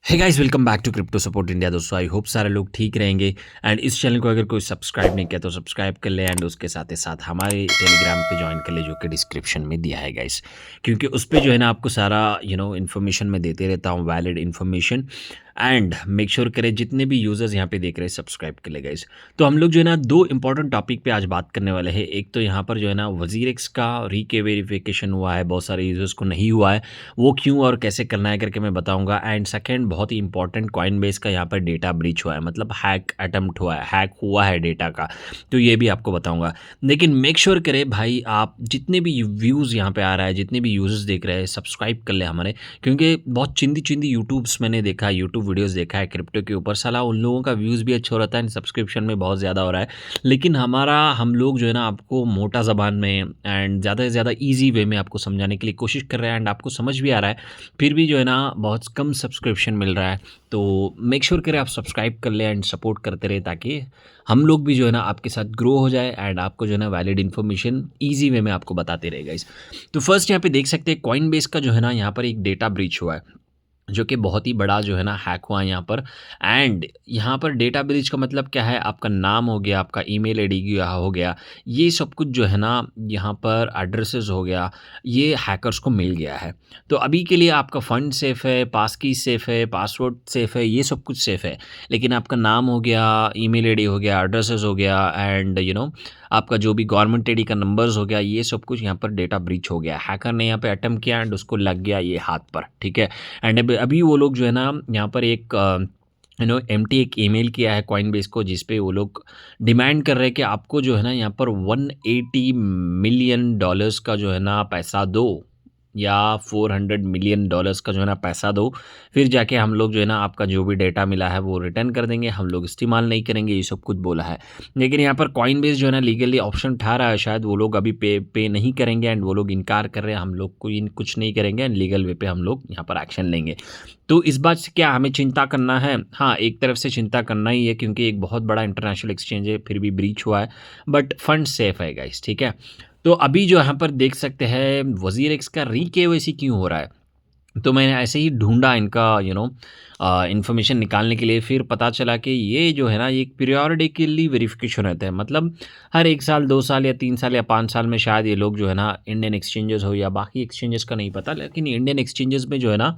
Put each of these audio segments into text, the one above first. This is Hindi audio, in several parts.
Hey guys, welcome back to crypto support India. दोस्तों, आई होप सारे लोग ठीक रहेंगे। एंड इस चैनल को अगर कोई सब्सक्राइब नहीं किया तो सब्सक्राइब कर ले, एंड उसके साथ ही साथ हमारे टेलीग्राम पे ज्वाइन कर ले, जो कि डिस्क्रिप्शन में दिया है गाइस। क्योंकि उस पे जो है ना आपको सारा इन्फॉर्मेशन मैं देते रहता हूँ, valid information. And make sure करें जितने भी यूज़र्स यहाँ पे देख रहे हैं सब्सक्राइब कर ले गाइस। तो हम लोग जो है ना दो इंपॉर्टेंट टॉपिक पे आज बात करने वाले हैं। एक तो यहाँ पर जो है ना वजीरेक्स का रीके वेरिफिकेशन हुआ है, बहुत सारे यूज़र्स को नहीं हुआ है, वो क्यों और कैसे करना है करके मैं बताऊंगा। एंड सेकंड, बहुत ही इंपॉर्टेंट, कॉइनबेस का यहाँ पर डेटा ब्रीच हुआ है, मतलब हैक अटेम्प्ट हुआ है, हैक हुआ है डेटा का, तो ये भी आपको बताऊंगा। लेकिन मेक श्योर करें भाई, आप जितने भी व्यूज़ यहाँ पे आ रहा है, जितने भी यूजर्स देख रहे हैं, सब्सक्राइब कर ले हमारे। क्योंकि बहुत चिंदी चिंदी यूट्यूब्स मैंने देखा है, यूट्यूब वीडियोज़ देखा है क्रिप्टो के ऊपर, साला उन लोगों का व्यूज़ भी अच्छा हो रहा है, सब्सक्रिप्शन में बहुत ज़्यादा हो रहा है। लेकिन हम लोग जो है ना आपको मोटा ज़बान में एंड ज़्यादा से ज़्यादा ईजी वे में आपको समझाने के लिए कोशिश कर रहे हैं, एंड आपको समझ भी आ रहा है, फिर भी जो है ना बहुत कम सब्सक्रिप्शन मिल रहा है। तो मेक श्योर करें आप सब्सक्राइब कर लें एंड सपोर्ट करते रहे, ताकि हम लोग भी जो है ना आपके साथ ग्रो हो जाए, एंड आपको जो है ना वैलिड इन्फॉर्मेशन ईजी वे में आपको बताते रहेगा इस। तो फर्स्ट यहाँ पे देख सकते हैं, कॉइनबेस का जो है ना यहाँ पर एक डेटा ब्रीच हुआ है, जो कि बहुत ही बड़ा जो है ना हैक हुआ है यहाँ पर। एंड यहाँ पर डेटा ब्रीच का मतलब क्या है, आपका नाम हो गया, आपका ईमेल आईडी हो गया, ये सब कुछ जो है ना यहाँ पर एड्रेसेस हो गया, ये हैकर्स को मिल गया है। तो अभी के लिए आपका फ़ंड सेफ़ है, पास की सेफ़ है, पासवर्ड सेफ़ है, ये सब कुछ सेफ़ है। लेकिन आपका नाम हो गया, ईमेल आईडी हो गया, एड्रेसेस हो गया, एंड आपका जो भी गवर्नमेंट आईडी का नंबर्स हो गया, ये सब कुछ यहाँ पर डेटा ब्रीच हो गया। हैकर ने यहाँ पे अटेम्प्ट किया एंड उसको लग गया ये हाथ पर, ठीक है। एंड अभी वो लोग जो है ना यहाँ पर एक एम्प्टी एक ईमेल किया है कॉइनबेस को, जिस पे वो लोग डिमांड कर रहे हैं कि आपको जो है ना यहाँ पर 180 मिलियन डॉलर्स का जो है ना पैसा दो, या 400 मिलियन डॉलर्स का जो है ना पैसा दो, फिर जाके हम लोग जो है ना आपका जो भी डेटा मिला है वो रिटर्न कर देंगे, हम लोग इस्तेमाल नहीं करेंगे, ये सब कुछ बोला है। लेकिन यहाँ पर कॉइनबेस जो है ना लीगली ऑप्शन उठा रहा है, शायद वो लोग अभी पे नहीं करेंगे, एंड वो लोग इनकार कर रहे हैं, हम लोग को कुछ नहीं करेंगे, एंड लीगल वे पे हम लोग यहाँ पर एक्शन लेंगे। तो इस बात से क्या हमें चिंता करना है? हाँ, एक तरफ से चिंता करना ही है, क्योंकि एक बहुत बड़ा इंटरनेशनल एक्सचेंज है, फिर भी ब्रीच हुआ है, बट फंड सेफ है गाइस, ठीक है। तो अभी जो यहाँ पर देख सकते हैं, वजीरेक्स का री-केवाईसी क्यों हो रहा है? तो मैंने ऐसे ही ढूँढा इनका इन्फॉर्मेशन निकालने के लिए, फिर पता चला कि ये जो है ना ये एक पीरियोडिकली वेरिफिकेशन रहता है, मतलब हर 1 साल, 2 साल या 3 साल या 5 साल में शायद ये लोग जो है ना इंडियन एक्सचेंजेस हो या बाकी एक्सचेंजेस का नहीं पता, लेकिन इंडियन एक्सचेंजेस में जो है ना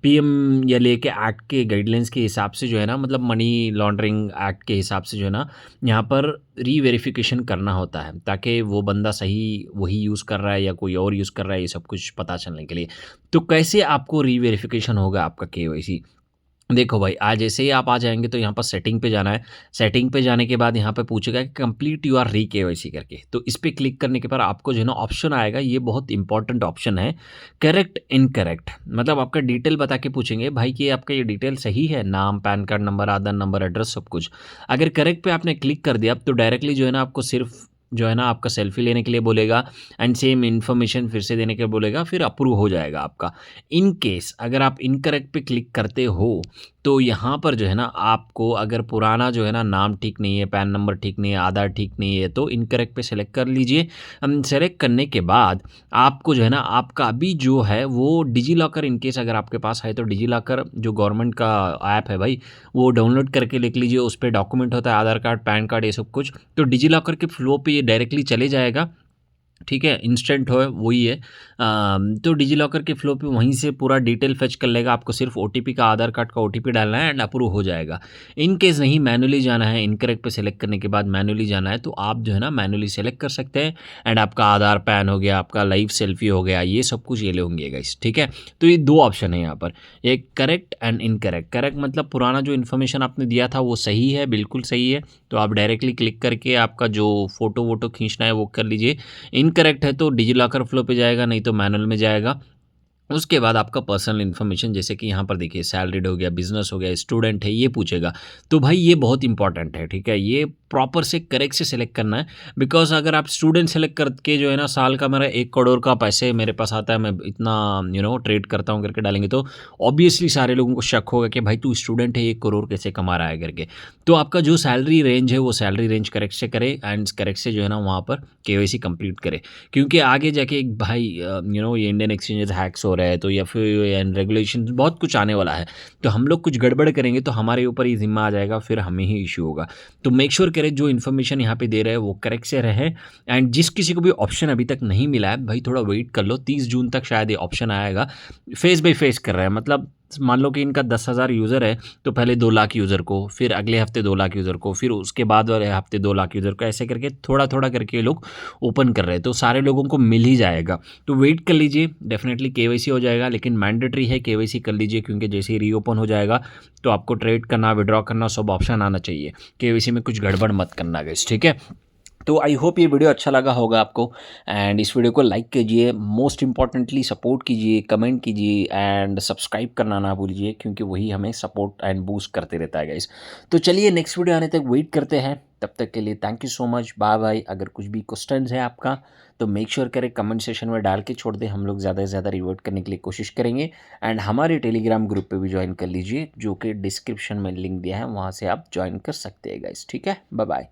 पीएम या लेके एक्ट के गाइडलाइंस के हिसाब से जो है ना, मतलब मनी लॉन्ड्रिंग एक्ट के हिसाब से जो है ना यहाँ पर री-वेरिफिकेशन करना होता है, ताकि वो बंदा सही वही यूज़ कर रहा है या कोई और यूज़ कर रहा है, ये सब कुछ पता चलने के लिए। तो कैसे आपको री-वेरिफिकेशन होगा आपका केवाईसी? देखो भाई, आज जैसे ही आप आ जाएँगे तो यहाँ पर सेटिंग पे जाना है। सेटिंग पे जाने के बाद यहाँ पे पूछेगा कि कंप्लीट योर री-केवाईसी करके। तो इस पे क्लिक करने के बाद आपको जो है ना ऑप्शन आएगा, ये बहुत इंपॉर्टेंट ऑप्शन है, करेक्ट इनकरेक्ट। मतलब आपका डिटेल बता के पूछेंगे, भाई कि आपका ये डिटेल सही है? नाम, पैन कार्ड नंबर, आधार नंबर, एड्रेस सब कुछ। अगर करेक्ट पे आपने क्लिक कर दिया, तो डायरेक्टली जो है ना आपको सिर्फ़ जो है ना आपका सेल्फी लेने के लिए बोलेगा, एंड सेम इन्फॉर्मेशन फिर से देने के लिए बोलेगा, फिर अप्रूव हो जाएगा आपका। इन केस अगर आप इनकरेक्ट पे क्लिक करते हो, तो यहाँ पर जो है ना आपको, अगर पुराना जो है ना नाम ठीक नहीं है, पैन नंबर ठीक नहीं है, आधार ठीक नहीं है, तो इनकरेक्ट पे सेलेक्ट कर लीजिए। सेलेक्ट करने के बाद आपको जो है ना आपका अभी जो है वो डिजिलॉकर, इन केस अगर आपके पास है तो डिजिलॉकर जो गवर्नमेंट का ऐप है भाई, वो डाउनलोड करके लिख लीजिए। उस पे डॉक्यूमेंट होता है, आधार कार्ड, पैन कार्ड, ये सब कुछ। तो डिजिलॉकर के फ्लो पे ये डायरेक्टली चले जाएगा, ठीक है, इंस्टेंट हो वही है। तो डिजिलॉकर के फ्लो पे वहीं से पूरा डिटेल फेच कर लेगा, आपको सिर्फ ओटीपी का, आधार कार्ड का ओटीपी डालना है, एंड अप्रूव हो जाएगा। इन केस नहीं, मैनुअली जाना है, इनकरेक्ट पे सेलेक्ट करने के बाद मैनुअली जाना है, तो आप जो है ना मैनुअली सेलेक्ट कर सकते हैं, एंड आपका आधार, पैन हो गया, आपका लाइव सेल्फी हो गया, ये सब कुछ ये ले होंगे गाइस, ठीक है। तो ये 2 ऑप्शन है यहाँ पर, एक करेक्ट एंड इनकरेक्ट। करेक्ट मतलब पुराना जो इन्फॉर्मेशन आपने दिया था वो सही है, बिल्कुल सही है, तो आप डायरेक्टली क्लिक करके आपका जो फ़ोटो वोटो खींचना है वो कर लीजिए। इनकरेक्ट है तो डिजिलॉकर फ्लो पे जाएगा, नहीं तो मैनुअल में जाएगा। उसके बाद आपका पर्सनल इन्फॉर्मेशन, जैसे कि यहाँ पर देखिए सैलरीड हो गया, बिजनेस हो गया, स्टूडेंट है, ये पूछेगा। तो भाई ये बहुत इंपॉर्टेंट है, ठीक है, ये प्रॉपर से करेक्ट से सिलेक्ट करना है। बिकॉज अगर आप स्टूडेंट सेलेक्ट करके जो है ना साल का मेरा 1 करोड़ का पैसे मेरे पास आता है, मैं इतना ट्रेड करता हूँ करके डालेंगे, तो ऑब्वियसली सारे लोगों को शक होगा कि भाई तू स्टूडेंट है 1 करोड़ कैसे कमा रहा है करके। तो आपका जो सैलरी रेंज है वो सैलरी रेंज करेक्ट से करे एंड करेक्ट से जो है ना वहाँ पर केवाईसी कंप्लीट करे। क्योंकि आगे जाके एक भाई ये इंडियन एक्सचेंजेस हैक्स हो रहा है, तो या फिर रेगुलेशन बहुत कुछ आने वाला है, तो हम लोग कुछ गड़बड़ करेंगे तो हमारे ऊपर ही जिम्मा आ जाएगा, फिर हमें ही इशू होगा। तो मेक श्योर करें जो इन्फॉर्मेशन यहाँ पे दे रहे हैं वो करेक्ट से रहे। एंड जिस किसी को भी ऑप्शन अभी तक नहीं मिला है भाई थोड़ा वेट कर लो, 30 जून तक शायद ये ऑप्शन आएगा। फेस बाय फेस कर रहा है, मतलब मान लो कि इनका 10,000 यूज़र है, तो पहले 2 लाख यूज़र को, फिर अगले हफ्ते 2 लाख यूज़र को, फिर उसके बाद वाले हफ्ते 2 लाख यूज़र को, ऐसे करके थोड़ा थोड़ा करके ये लोग ओपन कर रहे हैं, तो सारे लोगों को मिल ही जाएगा। तो वेट कर लीजिए, डेफिनेटली केवाईसी हो जाएगा, लेकिन मैंडेटरी है केवाईसी कर लीजिए, क्योंकि जैसे ही रीओपन हो जाएगा तो आपको ट्रेड करना, विड्रॉ करना सब ऑप्शन आना चाहिए। केवाईसी में कुछ गड़बड़ मत करना गाइस, ठीक है। तो आई होप ये वीडियो अच्छा लगा होगा आपको, एंड इस वीडियो को लाइक कीजिए, मोस्ट इम्पॉर्टेंटली सपोर्ट कीजिए, कमेंट कीजिए एंड सब्सक्राइब करना ना भूलिए, क्योंकि वही हमें सपोर्ट एंड बूस्ट करते रहता है गाइस। तो चलिए नेक्स्ट वीडियो आने तक वेट करते हैं, तब तक के लिए thank you so much, bye bye. अगर कुछ भी क्वेश्चन है आपका तो मेक श्योर करें कमेंट सेशन में डाल के छोड़ दें, हम लोग ज़्यादा से ज़्यादा रिवर्ट करने के लिए कोशिश करेंगे। एंड हमारे टेलीग्राम ग्रुप पे भी ज्वाइन कर लीजिए, जो कि डिस्क्रिप्शन में लिंक दिया है, वहाँ से आप ज्वाइन कर सकते हैं गाइस, ठीक है। Bye bye.